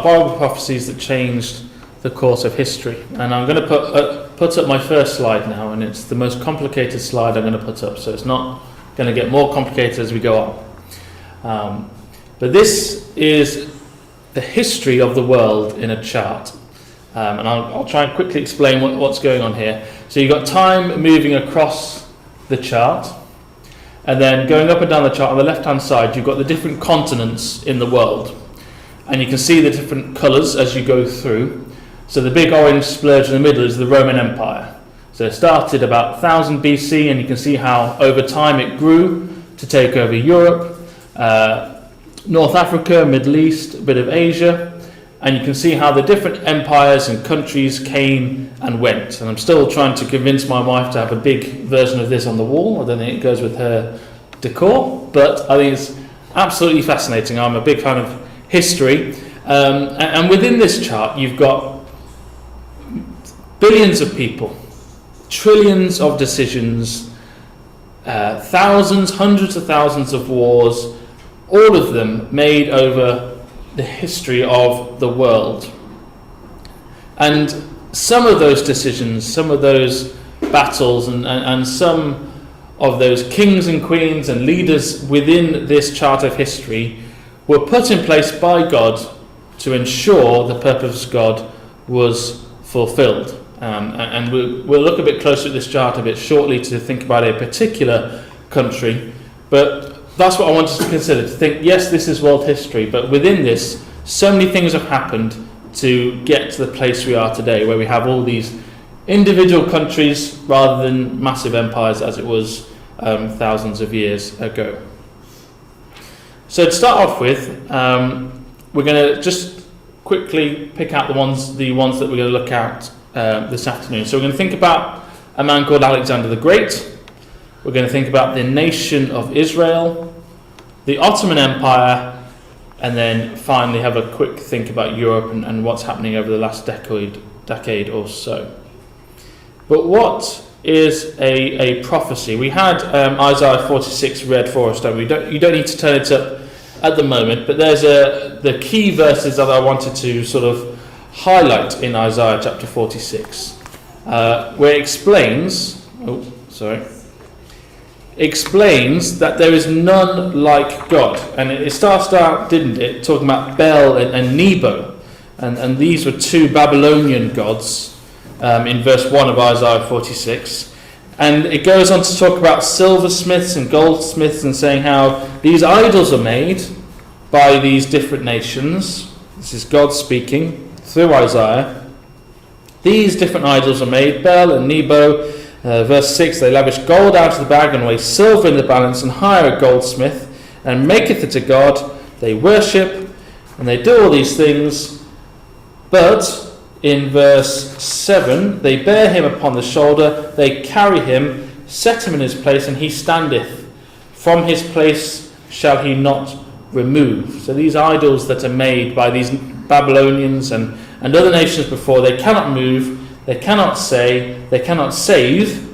about Bible prophecies that changed the course of history. And I'm going to put up my first slide now, and it's the most complicated slide I'm going to put up, so it's not going to get more complicated as we go on. But this is the history of the world in a chart. And I'll try and quickly explain what's going on here. So you've got time moving across the chart, and then going up and down the chart on the left-hand side, you've got the different continents in the world. And you can see the different colours as you go through. So the big orange splurge in the middle is the Roman Empire. So it started about 1000 BC, and you can see how over time it grew to take over Europe, North Africa, Middle East, a bit of Asia. And you can see how the different empires and countries came and went. And I'm still trying to convince my wife to have a big version of this on the wall. I don't think it goes with her decor, but I think it's absolutely fascinating. I'm a big fan of history. And within this chart, you've got billions of people, trillions of decisions, thousands, hundreds of thousands of wars, all of them made over the history of the world. And some of those decisions, some of those battles, and some of those kings and queens and leaders within this chart of history were put in place by God to ensure the purpose of God was fulfilled. And we'll look a bit closer at this chart a bit shortly to think about a particular country, but that's what I want us to consider, to think, yes, this is world history, but within this, so many things have happened to get to the place we are today, where we have all these individual countries rather than massive empires as it was thousands of years ago. So to start off with, we're going to just quickly pick out the ones that we're going to look at this afternoon. So we're going to think about a man called Alexander the Great. We're going to think about the nation of Israel, the Ottoman Empire, and then finally have a quick think about Europe and what's happening over the last decade or so. But what is a prophecy? We had Isaiah 46 read for us, don't we? You don't need to turn it up at the moment, but there's the key verses that I wanted to sort of highlight in Isaiah chapter 46, where it explains that there is none like God. And it starts out, didn't it, talking about Bel and Nebo, and these were two Babylonian gods in verse 1 of Isaiah 46. And it goes on to talk about silversmiths and goldsmiths, and saying how these idols are made by these different nations. This is God speaking through Isaiah. These different idols are made, Bel and Nebo. Verse 6, they lavish gold out of the bag and weigh silver in the balance, and hire a goldsmith and maketh it to God. They worship and they do all these things. But in verse 7, they bear him upon the shoulder, they carry him, set him in his place, and he standeth. From his place shall he not remove. So these idols that are made by these Babylonians and other nations before, they cannot move, they cannot say, they cannot save.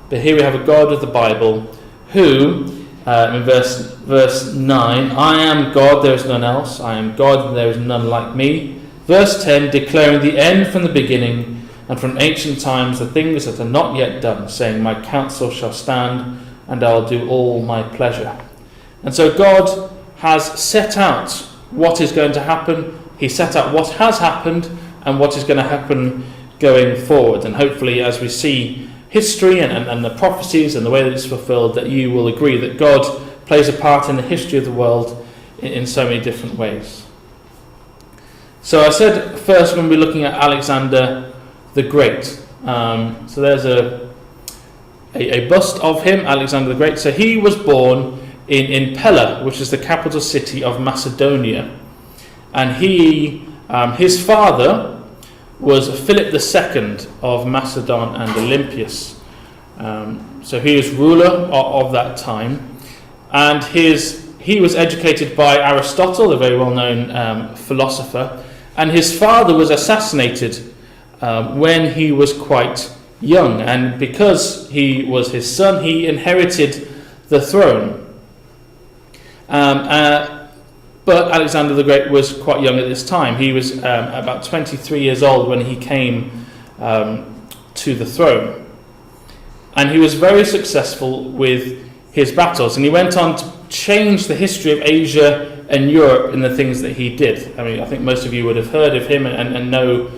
But here we have a God of the Bible who, in verse 9, I am God, there is none else. I am God, and there is none like me. Verse 10, declaring the end from the beginning, and from ancient times the things that are not yet done, saying, my counsel shall stand, and I will do all my pleasure. And so God has set out what is going to happen. He set out what has happened and what is going to happen going forward. And hopefully, as we see history and the prophecies and the way that it's fulfilled, that you will agree that God plays a part in the history of the world in so many different ways. So I said first when we're looking at Alexander the Great. So there's a bust of him, Alexander the Great. So he was born in Pella, which is the capital city of Macedonia. And his father was Philip II of Macedon and Olympias. So he was ruler of that time. And he was educated by Aristotle, a very well-known philosopher. And his father was assassinated when he was quite young. And because he was his son, he inherited the throne. But But Alexander the Great was quite young at this time. He was about 23 years old when he came to the throne. And he was very successful with his battles. And he went on to change the history of Asia and Europe in the things that he did. I mean, I think most of you would have heard of him and know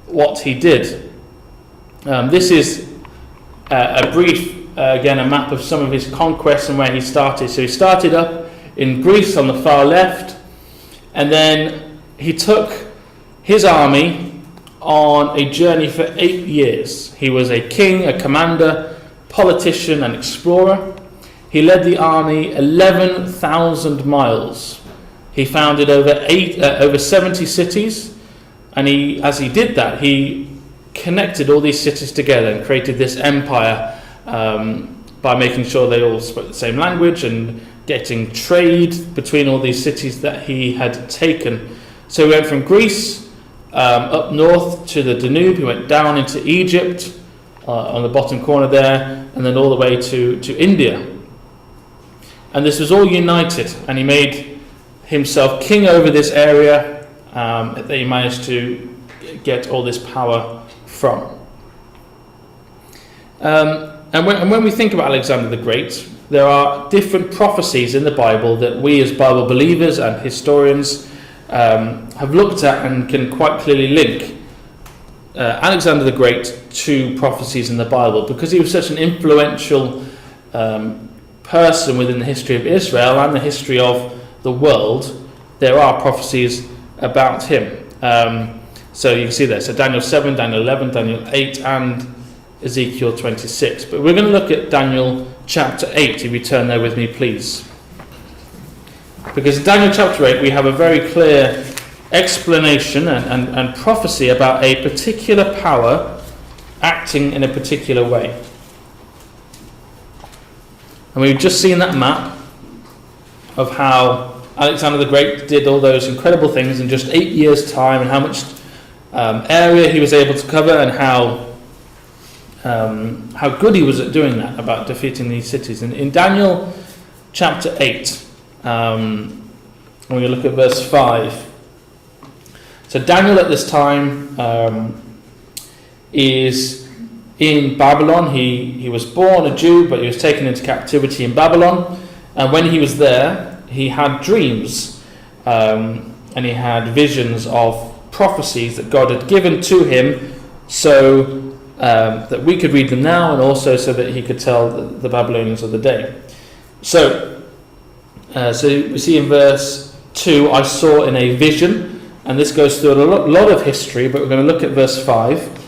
what he did. This is a brief, again, a map of some of his conquests and where he started. So he started up in Greece on the far left, and then he took his army on a journey for 8 years. He was a king, a commander, politician, and explorer. He led the army 11,000 miles. He founded over 70 cities, and as he did that, he connected all these cities together and created this empire by making sure they all spoke the same language and getting trade between all these cities that he had taken. So he went from Greece up north to the Danube. He went down into Egypt on the bottom corner there, and then all the way to India. And this was all united, and he made himself king over this area that he managed to get all this power from. And when we think about Alexander the Great, there are different prophecies in the Bible that we as Bible believers and historians have looked at and can quite clearly link Alexander the Great to prophecies in the Bible, because he was such an influential person within the history of Israel and the history of the world. There are prophecies about him. So you can see there. So Daniel 7, Daniel 11, Daniel 8, and Ezekiel 26. But we're going to look at Daniel chapter 8, if you turn there with me, please. Because in Daniel chapter 8, we have a very clear explanation and prophecy about a particular power acting in a particular way. And we've just seen that map of how Alexander the Great did all those incredible things in just 8 years' time, and how much area he was able to cover, and how good he was at doing that, about defeating these cities. And in Daniel chapter 8, when we look at verse 5, so Daniel at this time is in Babylon. He was born a Jew, but he was taken into captivity in Babylon. And when he was there, he had dreams, and he had visions of prophecies that God had given to him, so that we could read them now, and also so that he could tell the Babylonians of the day. So we see in verse 2, I saw in a vision, and this goes through a lot of history, but we're going to look at verse 5.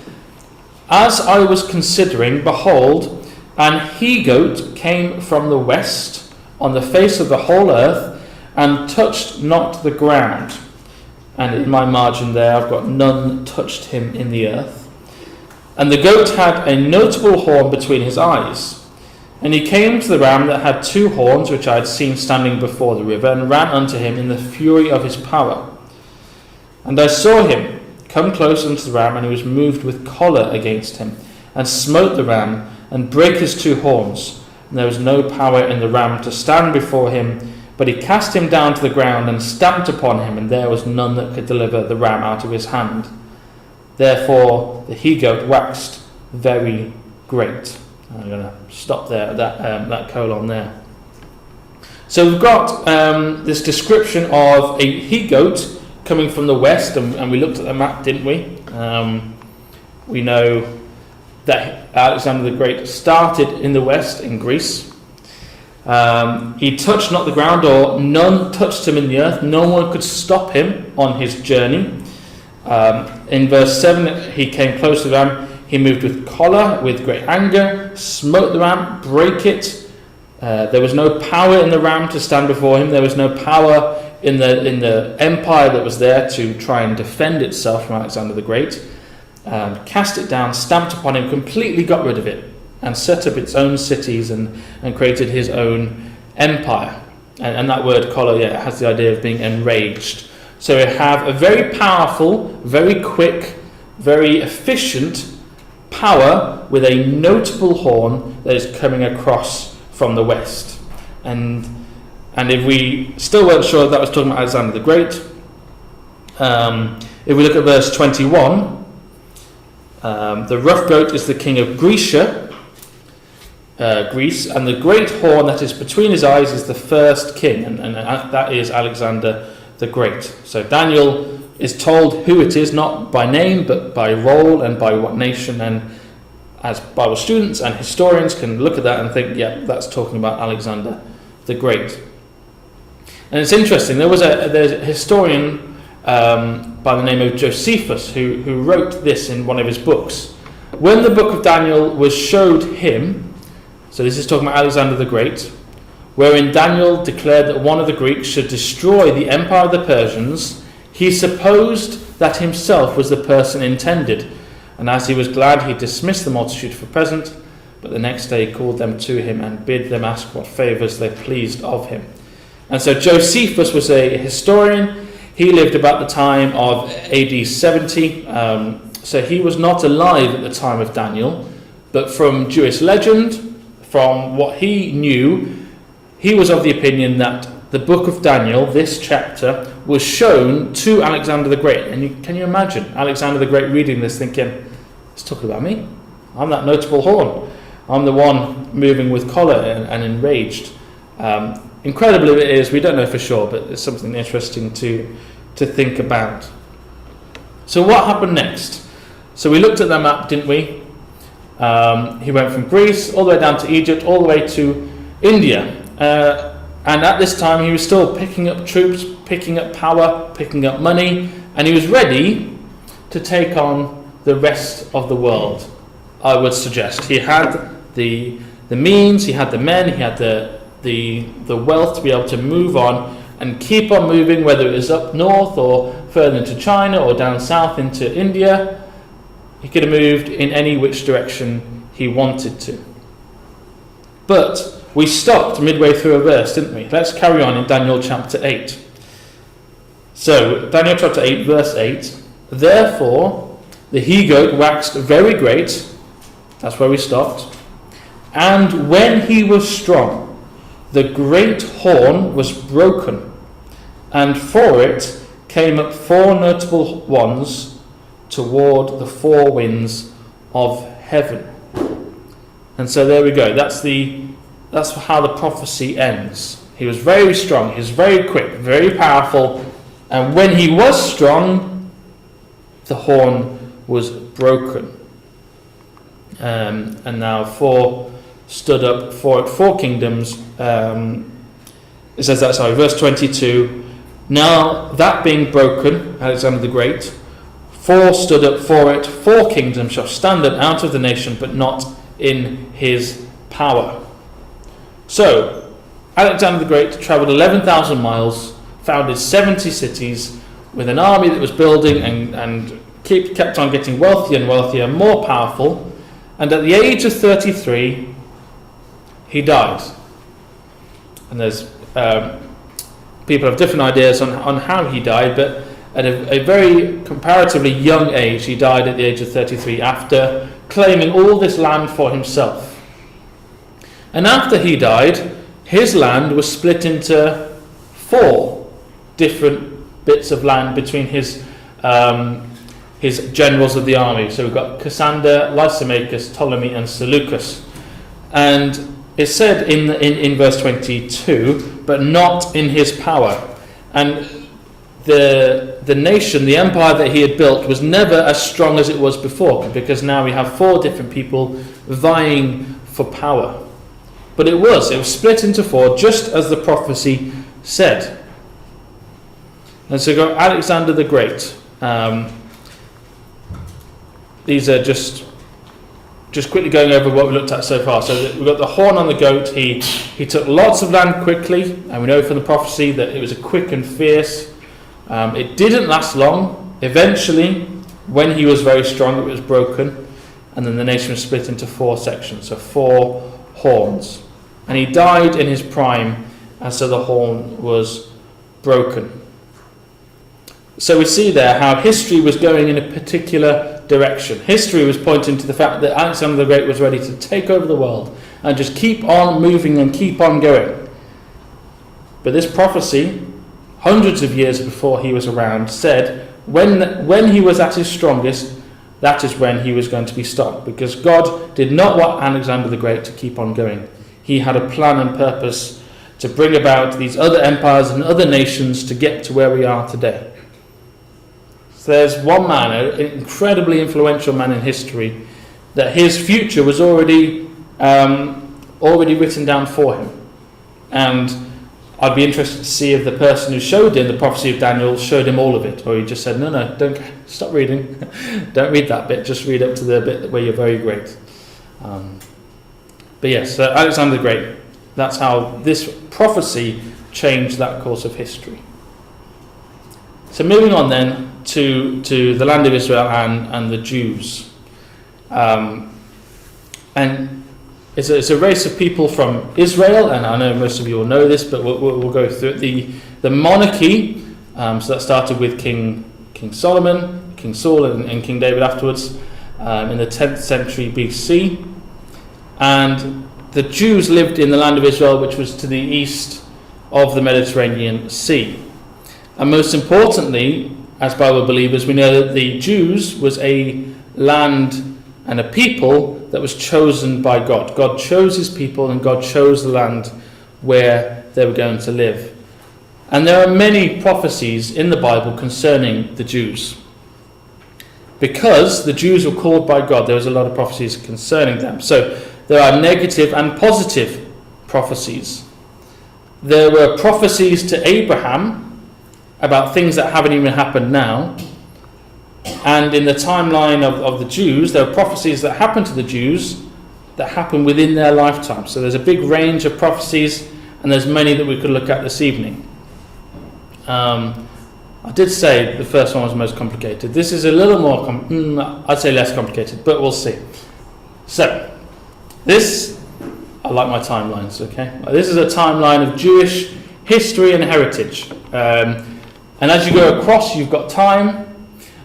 As I was considering, behold, an he-goat came from the west on the face of the whole earth, and touched not the ground. And in my margin there, I've got none touched him in the earth. And the goat had a notable horn between his eyes. And he came to the ram that had 2 horns, which I had seen standing before the river, and ran unto him in the fury of his power. And I saw him come close unto the ram, and he was moved with choler against him, and smote the ram, and brake his 2 horns. And there was no power in the ram to stand before him, but he cast him down to the ground, and stamped upon him, and there was none that could deliver the ram out of his hand. Therefore the he-goat waxed very great. I'm going to stop there, that colon there. So we've got this description of a he-goat coming from the west, and we looked at the map, didn't we? We know that Alexander the Great started in the west, in Greece. He touched not the ground, or none touched him in the earth. No one could stop him on his journey. In verse 7, he came close to the ram. He moved with choler, with great anger, smote the ram, brake it. There was no power in the ram to stand before him. There was no power in the empire that was there to try and defend itself from Alexander the Great. Cast it down, stamped upon him, completely got rid of it, and set up its own cities and created his own empire. And that word choler, has the idea of being enraged. So we have a very powerful, very quick, very efficient power with a notable horn that is coming across from the west. And And if we still weren't sure that was talking about Alexander the Great, if we look at verse 21, the rough goat is the king of Greece, and the great horn that is between his eyes is the first king, and that is Alexander the Great. So Daniel is told who it is, not by name, but by role and by what nation, and as Bible students and historians can look at that and think, yeah, that's talking about Alexander the Great. And it's interesting, there's a historian by the name of Josephus who wrote this in one of his books. When the book of Daniel was showed him, so this is talking about Alexander the Great, wherein Daniel declared that one of the Greeks should destroy the empire of the Persians, he supposed that himself was the person intended, and as he was glad, he dismissed the multitude for present, but the next day he called them to him and bid them ask what favours they pleased of him. And so Josephus was a historian. He lived about the time of AD 70, so he was not alive at the time of Daniel, but from Jewish legend, from what he knew, he was of the opinion that the book of Daniel, this chapter, was shown to Alexander the Great. And can you imagine Alexander the Great reading this thinking, it's talking about me. I'm that notable horn. I'm the one moving with choler and enraged. Incredibly it is, we don't know for sure, but it's something interesting to think about. So what happened next? So we looked at the map, didn't we? He went from Greece all the way down to Egypt, all the way to India. And at this time he was still picking up troops, picking up power, picking up money, and he was ready to take on the rest of the world, I would suggest. He had the means, he had the men, he had the wealth to be able to move on and keep on moving, whether it was up north or further into China or down south into India. He could have moved in any which direction he wanted to. But we stopped midway through a verse, didn't we? Let's carry on in Daniel chapter 8. So, Daniel chapter 8, verse 8. Therefore, the he-goat waxed very great. That's where we stopped. And when he was strong, the great horn was broken, and for it came up four notable ones toward the four winds of heaven. And so there we go. That's how the prophecy ends. He was very strong, he was very quick, very powerful, and when he was strong, the horn was broken. And now four stood up for it, four kingdoms. It says that, verse 22. Now that being broken, Alexander the Great, four stood up for it, four kingdoms shall stand up out of the nation, but not in his power. So, Alexander the Great travelled 11,000 miles, founded 70 cities, with an army that was building and kept on getting wealthier and wealthier, more powerful, and at the age of 33, he died. And there's people have different ideas on how he died, but at a very comparatively young age, he died at the age of 33 after claiming all this land for himself. And after he died, his land was split into four different bits of land between his generals of the army. So we've got Cassander, Lysimachus, Ptolemy, and Seleucus. And it's said in verse 22, but not in his power. And the nation, the empire that he had built, was never as strong as it was before, because now we have four different people vying for power. But it was split into four, just as the prophecy said. And so we've got Alexander the Great. These are just quickly going over what we looked at so far. So we've got the horn on the goat. He took lots of land quickly, and we know from the prophecy that it was a quick and fierce. It didn't last long. Eventually, when he was very strong, it was broken, and then the nation was split into four sections, so four horns. And he died in his prime, and so the horn was broken. So we see there how history was going in a particular direction. History was pointing to the fact that Alexander the Great was ready to take over the world and just keep on moving and keep on going. But this prophecy, hundreds of years before he was around, said when he was at his strongest, that is when he was going to be stopped, because God did not want Alexander the Great to keep on going. He had a plan and purpose to bring about these other empires and other nations to get to where we are today. So there's one man, an incredibly influential man in history, that his future was already written down for him. And I'd be interested to see if the person who showed him the prophecy of Daniel showed him all of it, or he just said, no, don't stop reading. Don't read that bit, just read up to the bit where you're very great. But yes, so Alexander the Great, that's how this prophecy changed that course of history. So moving on then to the land of Israel and the Jews. And it's a race of people from Israel, and I know most of you will know this, but we'll go through it. The monarchy, so that started with King Solomon, King Saul, and King David afterwards, in the 10th century BC. And the Jews lived in the land of Israel, which was to the east of the Mediterranean Sea. And most importantly, as Bible believers, we know that the Jews was a land and a people that was chosen by God. God chose his people, and God chose the land where they were going to live. And there are many prophecies in the Bible concerning the Jews. Because the Jews were called by God, there was a lot of prophecies concerning them. So there are negative and positive prophecies. There were prophecies to Abraham about things that haven't even happened now. And in the timeline of the Jews, there are prophecies that happened to the Jews that happened within their lifetime. So there's a big range of prophecies, and there's many that we could look at this evening. I did say the first one was most complicated. This is a little more, I'd say less complicated, but we'll see. So, I like my timelines, okay? This is a timeline of Jewish history and heritage. And as you go across, you've got time.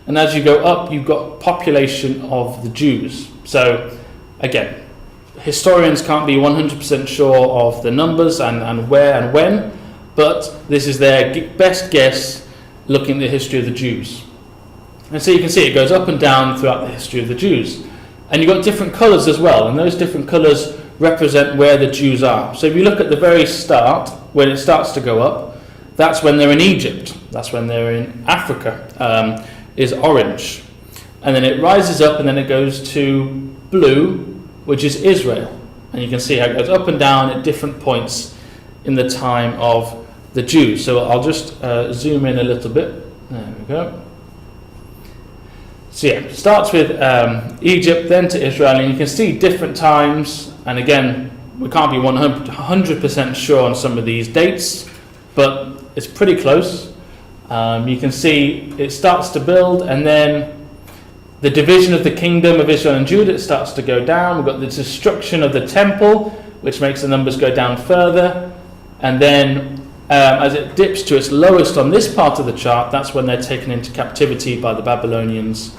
And as you go up, you've got population of the Jews. So, again, historians can't be 100% sure of the numbers and where and when, but this is their best guess looking at the history of the Jews. And so you can see it goes up and down throughout the history of the Jews. And you've got different colours as well, and those different colours represent where the Jews are. So if you look at the very start, when it starts to go up, that's when they're in Egypt, that's when they're in Africa, is orange. And then it rises up and then it goes to blue, which is Israel. And you can see how it goes up and down at different points in the time of the Jews. So I'll just zoom in a little bit. There we go. So yeah, it starts with Egypt, then to Israel, and you can see different times. And again, we can't be 100% sure on some of these dates, but it's pretty close. You can see it starts to build, and then the division of the kingdom of Israel and Judah starts to go down. We've got the destruction of the temple, which makes the numbers go down further. And then as it dips to its lowest on this part of the chart, that's when they're taken into captivity by the Babylonians.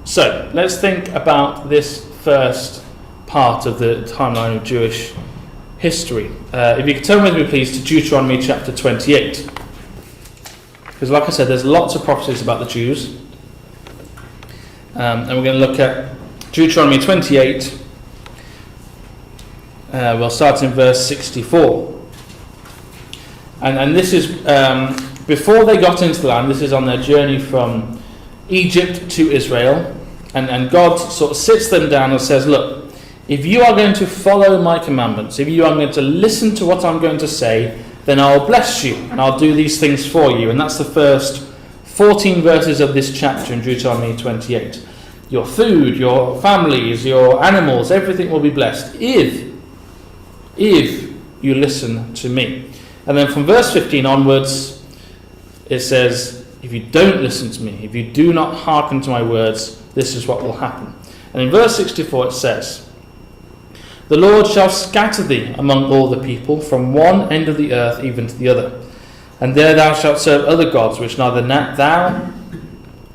So let's think about this first part of the timeline of Jewish history. If you could turn with me, please, to Deuteronomy chapter 28. Because like I said, there's lots of prophecies about the Jews. And we're going to look at Deuteronomy 28. We'll start in verse 64. And this is, before they got into the land, this is on their journey from Egypt to Israel. And God sort of sits them down and says, look, if you are going to follow my commandments, if you are going to listen to what I'm going to say, then I'll bless you and I'll do these things for you. And that's the first 14 verses of this chapter in Deuteronomy 28. Your food, your families, your animals, everything will be blessed if you listen to me. And then from verse 15 onwards, it says, if you don't listen to me, if you do not hearken to my words, this is what will happen. And in verse 64 it says, the Lord shall scatter thee among all the people from one end of the earth even to the other. And there thou shalt serve other gods, which neither thou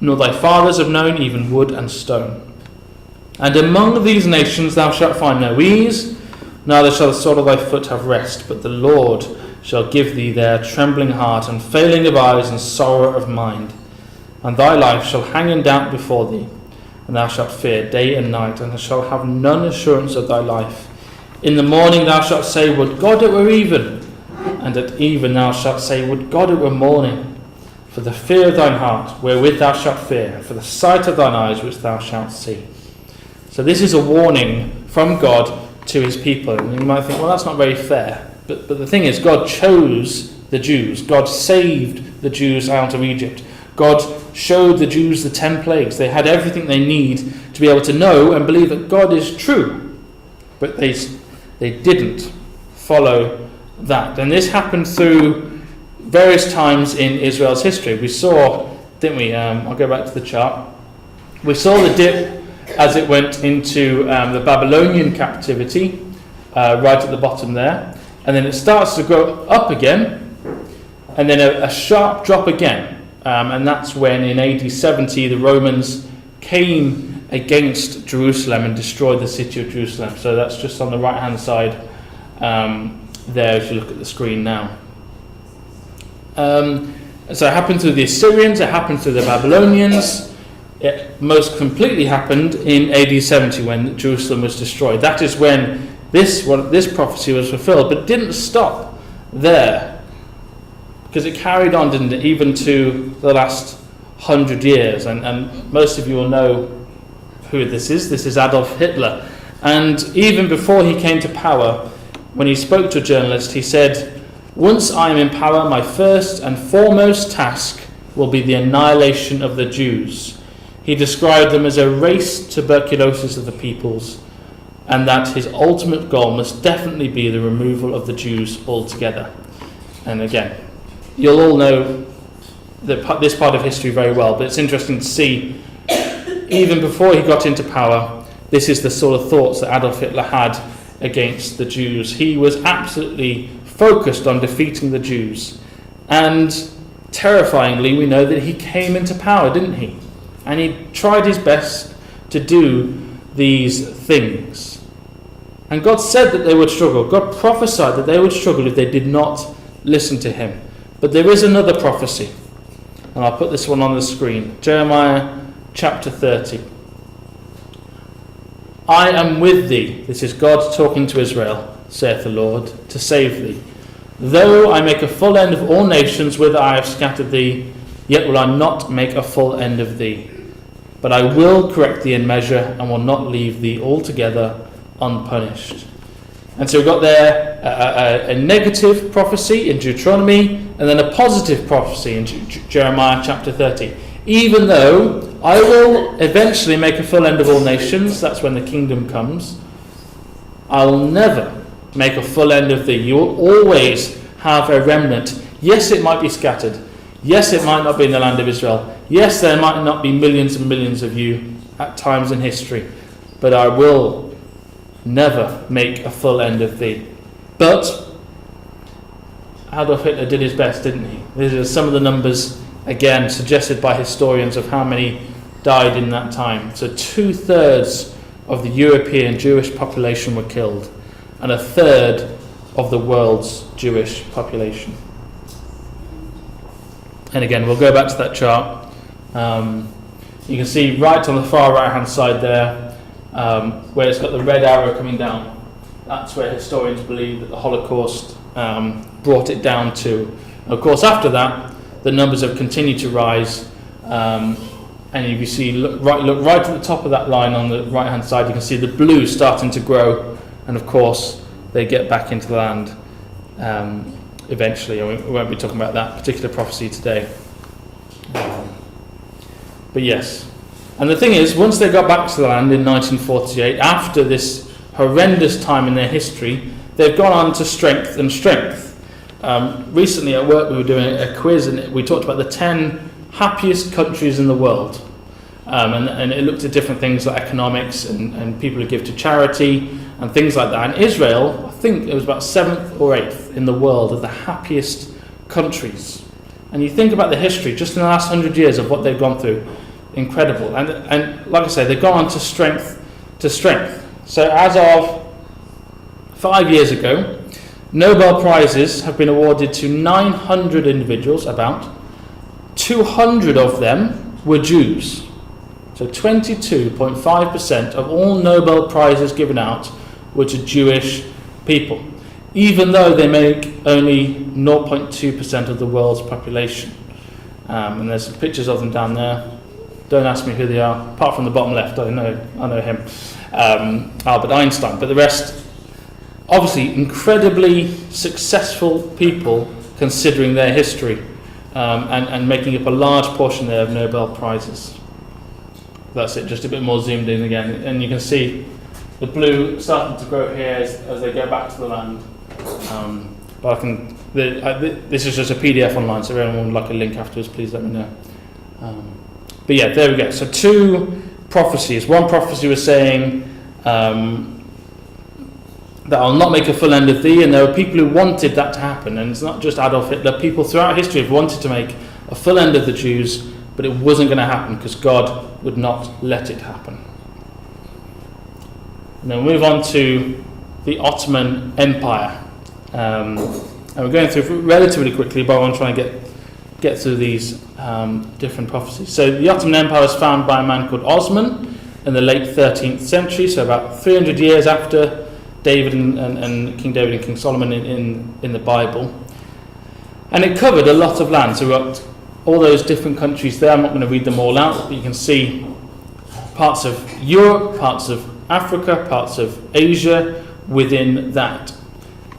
nor thy fathers have known, even wood and stone. And among these nations thou shalt find no ease, neither shall the sole of thy foot have rest, but the Lord shall give thee there trembling heart, and failing of eyes, and sorrow of mind. And thy life shall hang in doubt before thee, and thou shalt fear day and night, and thou shalt have none assurance of thy life. In the morning thou shalt say, would God it were even, and at even thou shalt say, would God it were morning. For the fear of thine heart, wherewith thou shalt fear, for the sight of thine eyes, which thou shalt see. So this is a warning from God to his people. And you might think, well, that's not very fair. But the thing is, God chose the Jews. God saved the Jews out of Egypt. God showed the Jews the 10 plagues. They had everything they need to be able to know and believe that God is true. But they didn't follow that. And this happened through various times in Israel's history. We saw, didn't we? I'll go back to the chart. We saw the dip as it went into the Babylonian captivity, right at the bottom there. And then it starts to go up again, and then a sharp drop again. And that's when in AD 70 the Romans came against Jerusalem and destroyed the city of Jerusalem. So that's just on the right hand side there if you look at the screen now. So it happened through the Assyrians, it happened through the Babylonians. It most completely happened in AD 70 when Jerusalem was destroyed. That is when this prophecy was fulfilled, but it didn't stop there, because it carried on, didn't it, even to the last 100 years. And most of you will know who this is. This is Adolf Hitler. And even before he came to power, when he spoke to a journalist, he said, once I am in power, my first and foremost task will be the annihilation of the Jews. He described them as a race tuberculosis of the peoples, and that his ultimate goal must definitely be the removal of the Jews altogether. And again, you'll all know this part of history very well, but it's interesting to see, even before he got into power, this is the sort of thoughts that Adolf Hitler had against the Jews. He was absolutely focused on defeating the Jews. And terrifyingly, we know that he came into power, didn't he? And he tried his best to do these things. And God said that they would struggle. God prophesied that they would struggle if they did not listen to him. But there is another prophecy. And I'll put this one on the screen. Jeremiah chapter 30. I am with thee. This is God talking to Israel, saith the Lord, to save thee. Though I make a full end of all nations whither I have scattered thee, yet will I not make a full end of thee. But I will correct thee in measure, and will not leave thee altogether unpunished. And so we've got there a negative prophecy in Deuteronomy, and then a positive prophecy in Jeremiah chapter 30. Even though I will eventually make a full end of all nations, that's when the kingdom comes, I will never make a full end of thee. You will always have a remnant. Yes, it might be scattered. Yes, it might not be in the land of Israel. Yes, there might not be millions and millions of you at times in history. But I will never make a full end of thee. But Adolf Hitler did his best, didn't he? These are some of the numbers, again, suggested by historians of how many died in that time. So 2/3 of the European Jewish population were killed, and 1/3 of the world's Jewish population. And again, we'll go back to that chart. You can see right on the far right hand side there, where it's got the red arrow coming down. That's where historians believe that the Holocaust brought it down to. Of course, after that, the numbers have continued to rise. And if you see, look right at the top of that line on the right hand side, you can see the blue starting to grow. And of course, they get back into the land eventually. We won't be talking about that particular prophecy today. But yes. And the thing is, once they got back to the land in 1948, after this horrendous time in their history, they've gone on to strength and strength. Recently at work we were doing a quiz, and we talked about the 10 happiest countries in the world. And it looked at different things like economics and people who give to charity and things like that. And Israel, I think it was about 7th or 8th in the world of the happiest countries. And you think about the history just in the last 100 years of what they've gone through. Incredible. And like I say, they've gone on to strength to strength. So as of 5 years ago, Nobel Prizes have been awarded to 900 individuals, about 200 of them were Jews. So 22.5% of all Nobel Prizes given out were to Jewish people, even though they make only 0.2% of the world's population. And there's some pictures of them down there. Don't ask me who they are, apart from the bottom left. I know him, Albert Einstein. But the rest, obviously, incredibly successful people considering their history, and making up a large portion there of Nobel Prizes. That's it, just a bit more zoomed in again, and you can see the blue starting to grow here as they go back to the land. But this is just a PDF online, so if anyone would like a link afterwards, please let me know. But yeah, there we go. So 2 prophecies. One prophecy was saying that I'll not make a full end of thee, and there were people who wanted that to happen, and it's not just Adolf Hitler. People throughout history have wanted to make a full end of the Jews, but it wasn't going to happen because God would not let it happen. And then we'll move on to the Ottoman Empire. And we're going through relatively quickly, but I want to try and get through these different prophecies. So the Ottoman Empire was founded by a man called Osman in the late 13th century, so about 300 years after David and King David and King Solomon in the Bible. And it covered a lot of land. So we've got all those different countries there. I'm not going to read them all out, but you can see parts of Europe, parts of Africa, parts of Asia within that.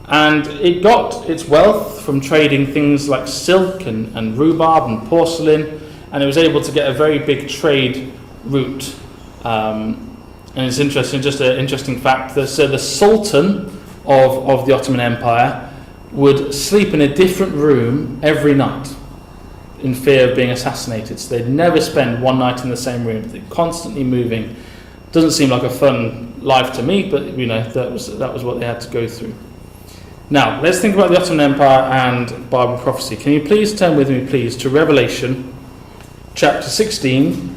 And it got its wealth from trading things like silk and rhubarb and porcelain, and it was able to get a very big trade route. And it's interesting, just an interesting fact, that so the Sultan of the Ottoman Empire would sleep in a different room every night in fear of being assassinated. So they'd never spend one night in the same room. They're constantly moving. Doesn't seem like a fun life to me, but that was what they had to go through. Now, let's think about the Ottoman Empire and Bible prophecy. Can you please turn with me, please, to Revelation chapter 16,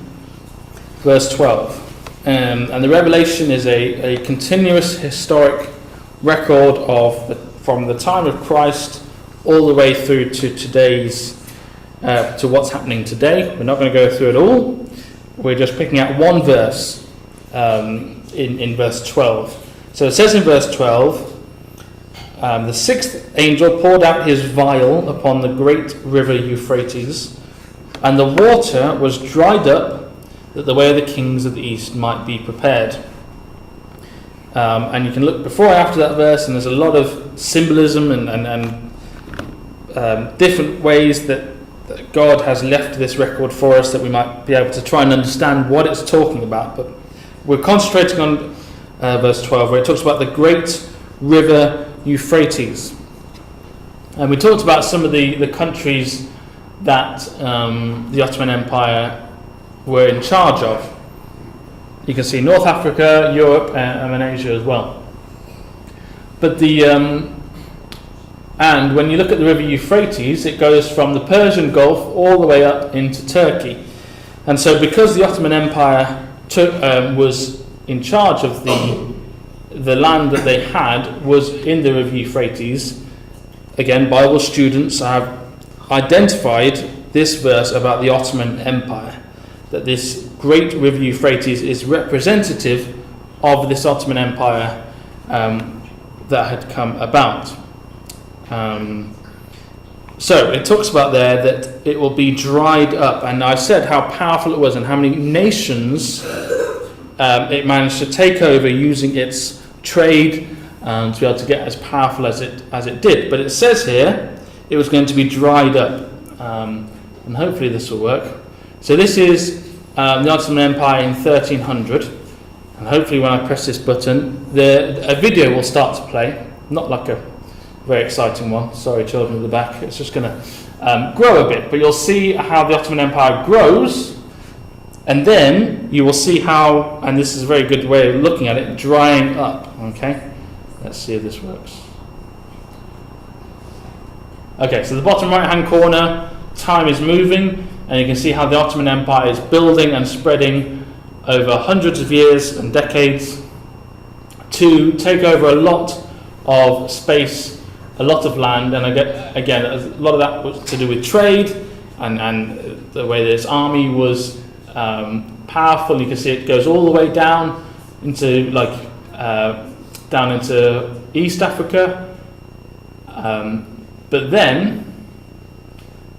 verse 12. And the Revelation is a continuous historic record from the time of Christ all the way through to today's, to what's happening today. We're not going to go through it all. We're just picking out one verse in verse 12. So it says in verse 12, the 6th angel poured out his vial upon the great river Euphrates, and the water was dried up, that the way of the kings of the east might be prepared. And you can look before and after that verse, and there's a lot of symbolism and different ways that God has left this record for us, that we might be able to try and understand what it's talking about. But we're concentrating on verse 12, where it talks about the great river Euphrates. And we talked about some of the countries that the Ottoman Empire were in charge of. You can see North Africa, Europe, and Asia as well. But and when you look at the river Euphrates, it goes from the Persian Gulf all the way up into Turkey. And so because the Ottoman Empire was in charge of the land that they had was in the river Euphrates, again, Bible students have identified this verse about the Ottoman Empire, that this great river Euphrates is representative of this Ottoman Empire that had come about. So it talks about there that it will be dried up, and I said how powerful it was and how many nations it managed to take over using its trade to be able to get as powerful as it did. But it says here it was going to be dried up, and hopefully this will work. So this is the Ottoman Empire in 1300, and hopefully when I press this button, a video will start to play. Not like a very exciting one. Sorry, children at the back. It's just going to grow a bit, but you'll see how the Ottoman Empire grows, and then you will see how, and this is a very good way of looking at it, drying up. Okay, let's see if this works. Okay, so the bottom right hand corner, time is moving, and you can see how the Ottoman Empire is building and spreading over hundreds of years and decades to take over a lot of space, a lot of land, and again, a lot of that was to do with trade and the way this army was powerful. You can see it goes all the way down into down into East Africa, but then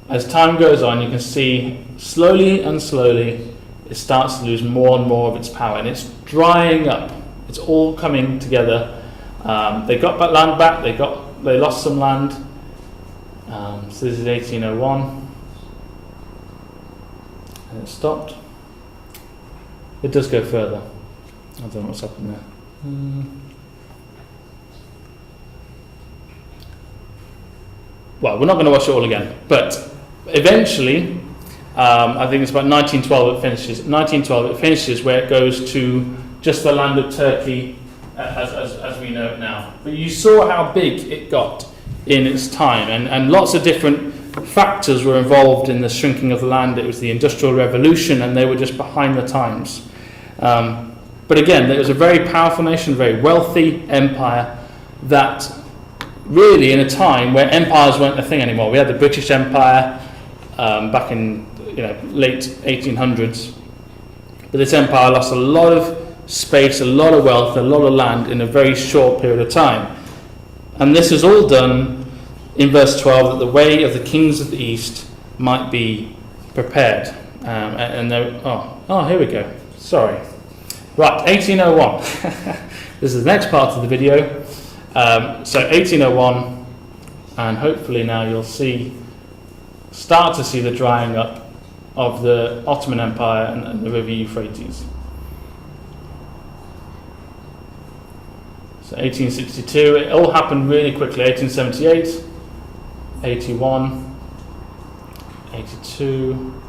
as time goes on, you can see slowly and slowly it starts to lose more and more of its power, and it's drying up. It's all coming together. They got that land back. They lost some land. So this is 1801, and it stopped. It does go further. I don't know what's happened there. Well, we're not going to watch it all again, but eventually, I think it's about 1912 it finishes. 1912 it finishes where it goes to just the land of Turkey as we know it now. But you saw how big it got in its time, and lots of different factors were involved in the shrinking of the land. It was the Industrial Revolution, and they were just behind the times. But again, it was a very powerful nation, very wealthy empire that really in a time where empires weren't a thing anymore. We had the British Empire back in late 1800s, but this empire lost a lot of space, a lot of wealth, a lot of land in a very short period of time. And this is all done in verse 12, that the way of the kings of the East might be prepared. Here we go. Sorry. Right, 1801. This is the next part of the video. So 1801, and hopefully now you'll start to see the drying up of the Ottoman Empire and the river Euphrates. So 1862, it all happened really quickly. 1878, 81, 82,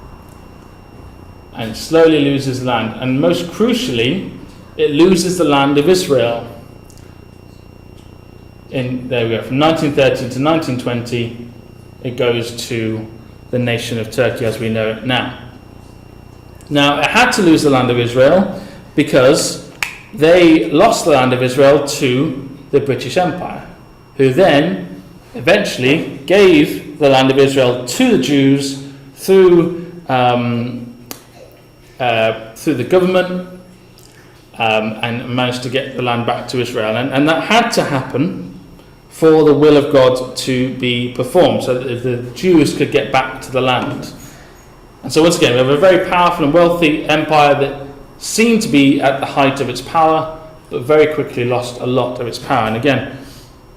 and it slowly loses land. And most crucially, it loses the land of Israel. There we go, from 1913 to 1920, it goes to the nation of Turkey as we know it now. Now, it had to lose the land of Israel because they lost the land of Israel to the British Empire, who then eventually gave the land of Israel to the Jews through the government, and managed to get the land back to Israel. And that had to happen for the will of God to be performed, so that the Jews could get back to the land. And so once again, we have a very powerful and wealthy empire that seemed to be at the height of its power, but very quickly lost a lot of its power. And again,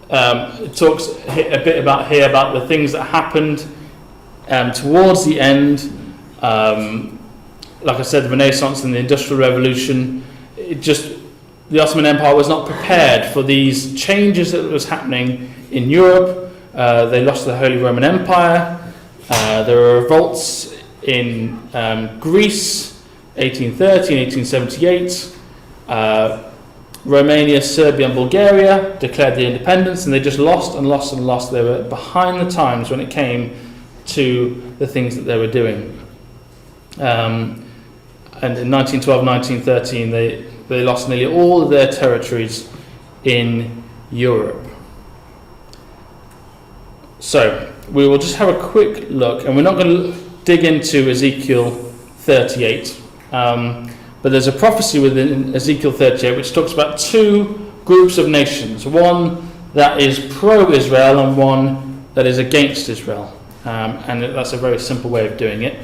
it talks a bit about the things that happened towards the end. Like I said, the Renaissance and the Industrial Revolution, the Ottoman Empire was not prepared for these changes that was happening in Europe. They lost the Holy Roman Empire. There were revolts in Greece, 1830 and 1878. Romania, Serbia and Bulgaria declared their independence, and they just lost and lost and lost. They were behind the times when it came to the things that they were doing. And in 1912, 1913, they lost nearly all of their territories in Europe. So we will just have a quick look, and we're not going to dig into Ezekiel 38, but there's a prophecy within Ezekiel 38 which talks about two groups of nations, one that is pro-Israel and one that is against Israel, and that's a very simple way of doing it,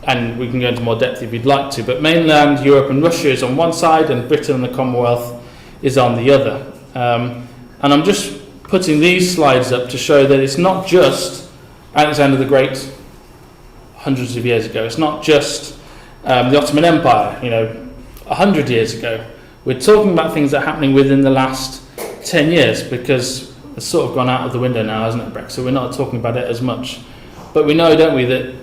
and we can go into more depth if you'd like to, but mainland Europe and Russia is on one side, and Britain and the Commonwealth is on the other. And I'm just putting these slides up to show that it's not just Alexander the Great hundreds of years ago. It's not just the Ottoman Empire, 100 years ago. We're talking about things that are happening within the last 10 years, because it's sort of gone out of the window now, hasn't it, Brexit? We're not talking about it as much. But we know, don't we, that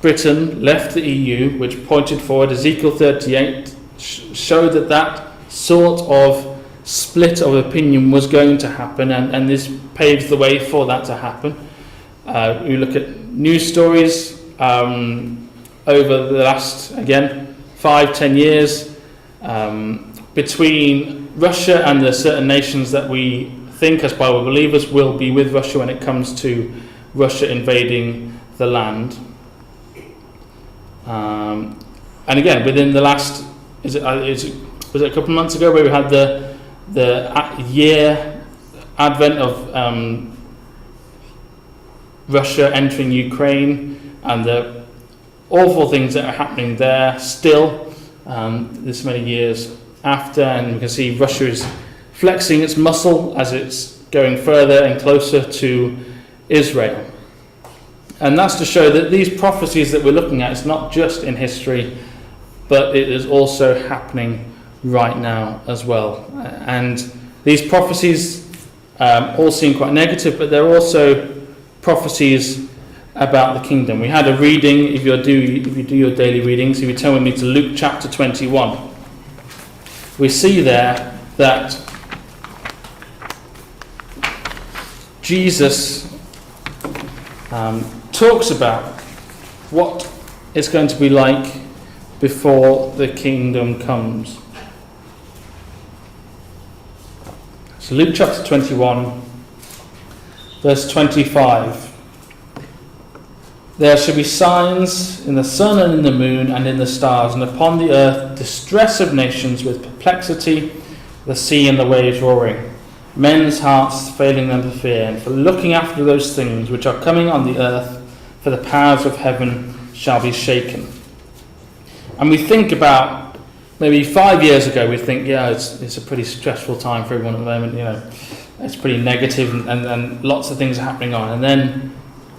Britain left the EU, which pointed forward. Ezekiel 38 showed that sort of split of opinion was going to happen, and this paves the way for that to happen. We look at news stories over the last, again, 5-10 years, between Russia, and there are certain nations that we think as Bible believers will be with Russia when it comes to Russia invading the land. And again, within the last, was it a couple of months ago where we had the year advent of Russia entering Ukraine and the awful things that are happening there still this many years after, and we can see Russia is flexing its muscle as it's going further and closer to Israel. And that's to show that these prophecies that we're looking at is not just in history, but it is also happening right now as well. And these prophecies all seem quite negative, but they're also prophecies about the kingdom. We had a reading, if you do your daily readings, if you turn with me to Luke chapter 21, we see there that Jesus talks about what it's going to be like before the kingdom comes. So Luke chapter 21, verse 25. There shall be signs in the sun and in the moon and in the stars, and upon the earth distress of nations with perplexity, the sea and the waves roaring, men's hearts failing them for fear, and for looking after those things which are coming on the earth, for the powers of heaven shall be shaken. And we think about, maybe 5 years ago, we think, yeah, it's a pretty stressful time for everyone at the moment, you know, it's pretty negative and lots of things are happening on. And then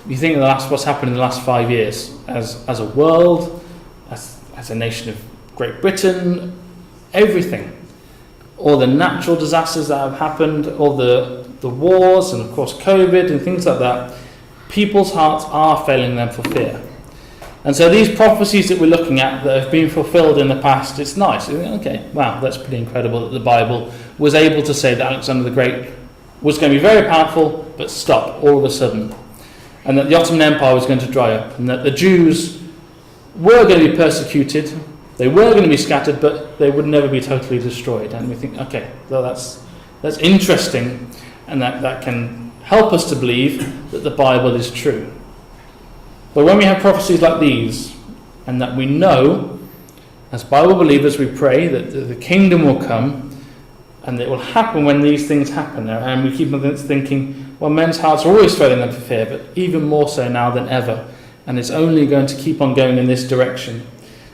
you think of what's happened in the last 5 years as a world, as a nation of Great Britain, everything. All the natural disasters that have happened, all the wars, and of course COVID and things like that, people's hearts are failing them for fear. And so these prophecies that we're looking at that have been fulfilled in the past, it's nice. Okay, wow, that's pretty incredible that the Bible was able to say that Alexander the Great was going to be very powerful, but stop all of a sudden. And that the Ottoman Empire was going to dry up, and that the Jews were going to be persecuted, they were going to be scattered, but they would never be totally destroyed. And we think, okay, well, that's interesting, and that can help us to believe that the Bible is true. But when we have prophecies like these, and that we know, as Bible believers, we pray that the kingdom will come, and it will happen when these things happen. And we keep on thinking, well, men's hearts are always failing them for fear, but even more so now than ever. And it's only going to keep on going in this direction.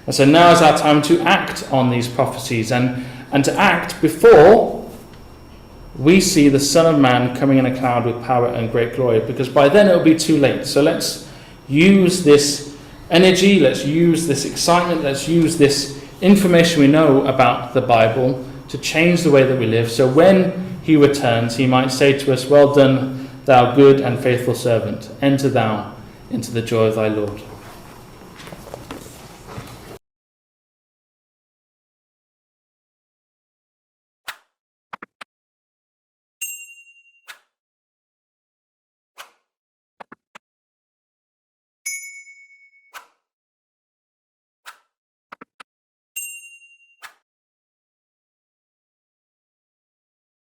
And so now is our time to act on these prophecies, and to act before we see the Son of Man coming in a cloud with power and great glory, because by then it will be too late. So let's use this energy, let's use this excitement, let's use this information we know about the Bible to change the way that we live, so when he returns, he might say to us, well done, thou good and faithful servant, enter thou into the joy of thy Lord.